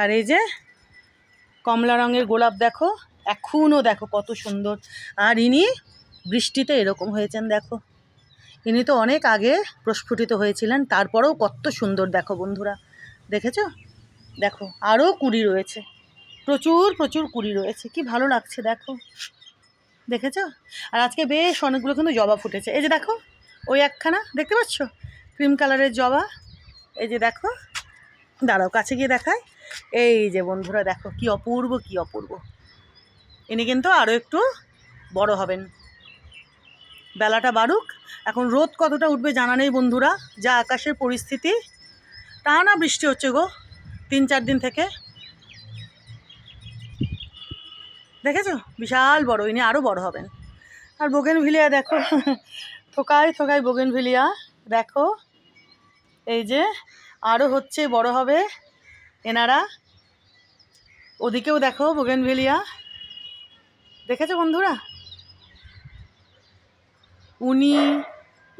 আর এই যে কমলা রঙের গোলাপ দেখো, এখনও দেখো কত সুন্দর। আর ইনি বৃষ্টিতে এরকম হয়েছেন দেখো, ইনি তো অনেক আগে প্রস্ফুটিত হয়েছিলেন, তারপরেও কত সুন্দর দেখো বন্ধুরা, দেখেছো? দেখো আরও কুড়ি রয়েছে, প্রচুর প্রচুর কুড়ি রয়েছে, কি ভালো লাগছে দেখো, দেখেছো? আর আজকে বেশ অনেকগুলো কিন্তু জবা ফুটেছে। এই যে দেখো ওই একখানা দেখতে পাচ্ছ, ক্রিম কালারের জবা, এই যে দেখো, দাঁড়াও কাছে গিয়ে দেখায়। এই যে বন্ধুরা দেখো কি অপূর্ব, কি অপূর্ব। ইনি কিন্তু আরও একটু বড় হবেন, বেলাটা বাড়ুক। এখন রোদ কতটা উঠবে জানা নেই বন্ধুরা, যা আকাশের পরিস্থিতি, টানা বৃষ্টি হচ্ছে গো 3-4 দিন থেকে, দেখেছো? বিশাল বড়, ইনি আরও বড় হবেন। আর বোগেনভিলিয়া দেখো, থোকায় থোকায় বোগেনভিলিয়া দেখো, এই যে আরও হচ্ছে, বড় হবে এনারা। ওদিকেও দেখো বোগেনভিলিয়া, দেখেছো বন্ধুরা?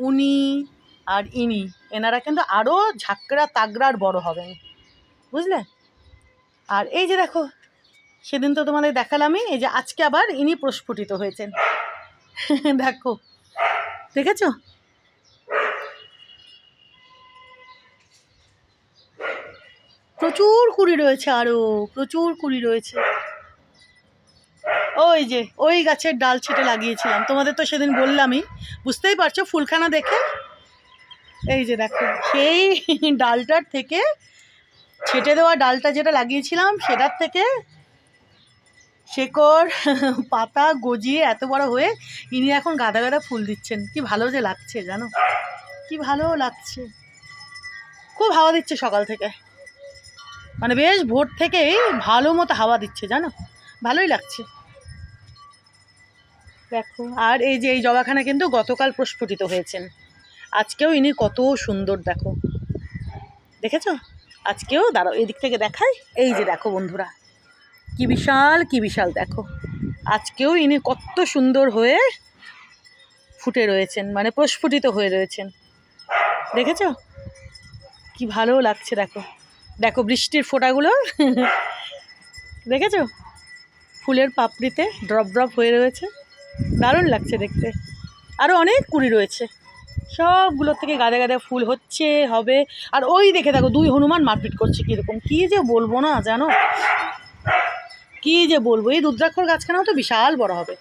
উনি আর ইনি, এনারা কিন্তু আরও ঝাঁকড়া তাগড়ার বড় হবেন, বুঝলে? আর এই যে দেখো, সেদিন তো তোমাদের দেখালামই, এই যে আজকে আবার ইনি প্রস্ফুটিত হয়েছেন, দেখো, দেখেছো? প্রচুর কুড়ি রয়েছে, আরও প্রচুর কুড়ি রয়েছে। ওই যে ওই গাছের ডাল ছেটে লাগিয়েছিলাম, তোমাদের তো সেদিন বললামই, বুঝতেই পারছো ফুলখানা দেখে। এই যে দেখো সেই ডালটার থেকে, ছেটে দেওয়া ডালটা যেটা লাগিয়েছিলাম সেটার থেকে শেকড় পাতা গজিয়ে এত বড় হয়ে ইনি এখন গাদা গাদা ফুল দিচ্ছেন। কি ভালো যে লাগছে জানো, কি ভালো লাগছে, খুব হাওয়া দিচ্ছে সকাল থেকে, মানে বেশ ভোর থেকেই ভালো মতো হাওয়া দিচ্ছে জানো, ভালোই লাগছে দেখো। আর এই যে এই জবাখানা কিন্তু গতকাল প্রস্ফুটিত হয়েছেন, আজকেও ইনি কত সুন্দর দেখো, দেখেছো? আজকেও দাঁড়াও এদিক থেকে দেখাই, এই যে দেখো বন্ধুরা কি বিশাল, কি বিশাল দেখো, আজকেও ইনি কত সুন্দর হয়ে ফুটে রয়েছেন, মানে প্রস্ফুটিত হয়ে রয়েছেন, দেখেছো? কি ভালো লাগছে দেখো, দেখো বৃষ্টির ফোঁটাগুলো দেখেছো? ফুলের পাপড়িতে ড্রপ ড্রপ হয়ে রয়েছে, দারুণ লাগছে দেখতে। আরও অনেক কুড়ি রয়েছে, সবগুলোর থেকে গাদা গাদা ফুল হচ্ছে, হবে। আর ওই দেখে দেখো 2 হনুমান মারপিট করছে, কীরকম, কী যে বলবো না জানো, কী যে বলবো। এই রুদ্রাক্ষর গাছখানাও তো বিশাল বড় হবে।